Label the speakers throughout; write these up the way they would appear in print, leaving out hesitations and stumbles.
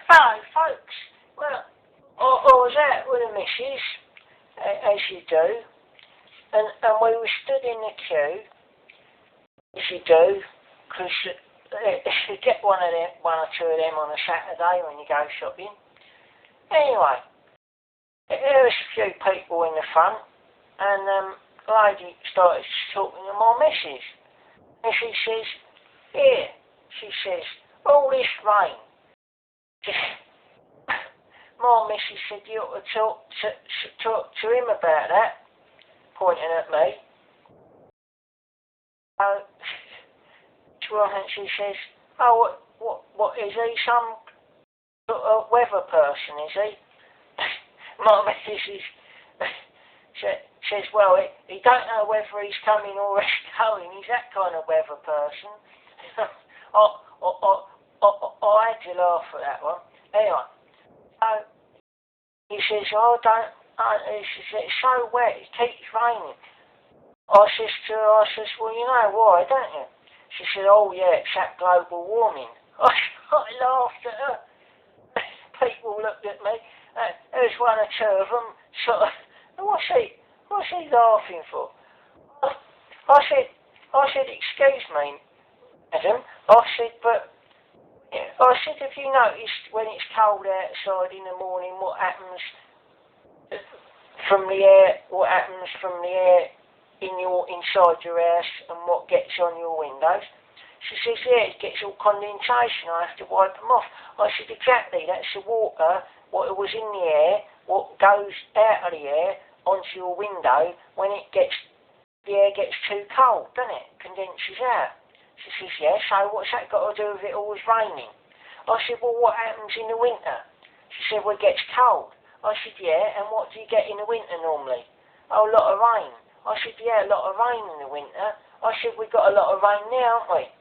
Speaker 1: Hello, folks. Well, I was out with the missus, as you do, and we were stood in the queue, as you do, because you get one or two of them on a Saturday when you go shopping. Anyway, there was a few people in the front, and the lady started talking to my missus, and she says, "Here," she says, "all this rain." My missus said, "You ought to talk to him about that," pointing at me. She says, "Oh, what is he? Some sort of weather person, is he?" My missus says, "Well, he don't know whether he's coming or he's going. He's that kind of weather person." I had to laugh at that one. Anyway, so he says, he says, "It's so wet, it keeps raining." I says, "Well, you know why, don't you?" She said, "Oh yeah, it's that global warming." I laughed at her. People looked at me. There's one or two of them sort of, what's he laughing for? I said, "Excuse me, madam." I said, "Have you noticed when it's cold outside in the morning what happens from the air? What happens from the air inside your house and what gets on your windows?" She says, "Yeah, it gets all condensation. I have to wipe them off." I said, "Exactly. That's the water. What was in the air, what goes out of the air onto your window when the air gets too cold, doesn't it? Condenses out." She says, "Yeah, so what's that got to do with it always raining?" I said, "Well, what happens in the winter?" She said, "Well, it gets cold." I said, "Yeah, and what do you get in the winter normally?" "Oh, a lot of rain." I said, "Yeah, a lot of rain in the winter." I said, "We've got a lot of rain now, haven't we?"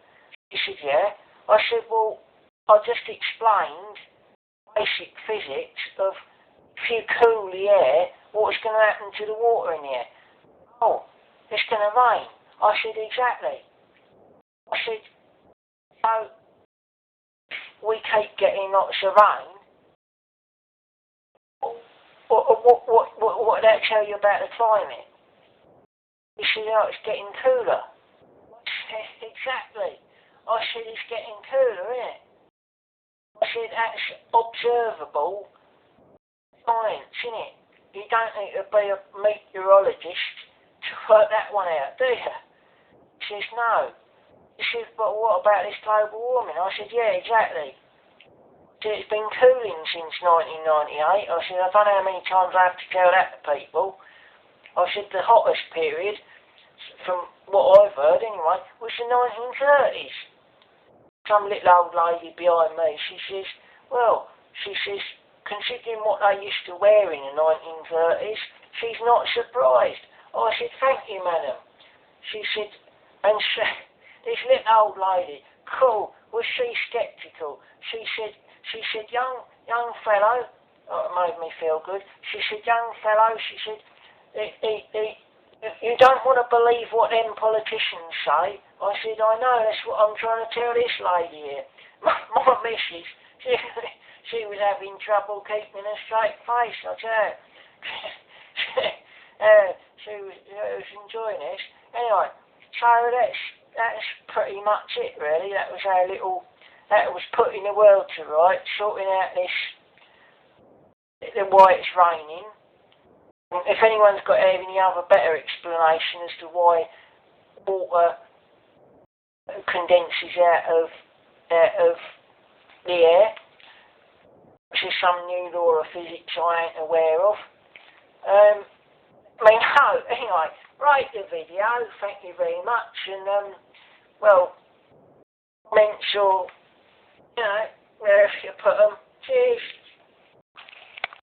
Speaker 1: She said, "Yeah." I said, "Well, I just explained basic physics of if you cool the air, what's going to happen to the water in the air?" "Oh, it's going to rain." I said, "Exactly." I said, "So we keep getting lots of rain. What did that tell you about the climate?" He said, "Oh, it's getting cooler." I said, "Exactly." I said, "It's getting cooler, isn't it?" I said, "That's observable science, isn't it? You don't need to be a meteorologist to work that one out, do you?" He says, "No." He says, "But what about this global warming?" I said, "Yeah, exactly. It's been cooling since 1998. I said, "I don't know how many times I have to tell that to people." I said, "The hottest period, from what I've heard anyway, was the 1930s. Some little old lady behind me, she says, "Well," she says, "considering what they used to wear in the 1930s, she's not surprised." I said, "Thank you, madam." She said, and this little old lady, cool, was she sceptical? She said, young fellow," oh, it made me feel good. She said, "Young fellow," she said, "you don't want to believe what them politicians say." I said, "I know, that's what I'm trying to tell this lady here." My missus, she was having trouble keeping a straight face, I tell you. She was enjoying this. Anyway, so that's pretty much it, really. That was putting the world to right, sorting out why it's raining. If anyone's got any other better explanation as to why water condenses out of the air, which is some new law of physics I ain't aware of. Anyway, rate the video, thank you very much, and comments or, wherever you put them. Cheers.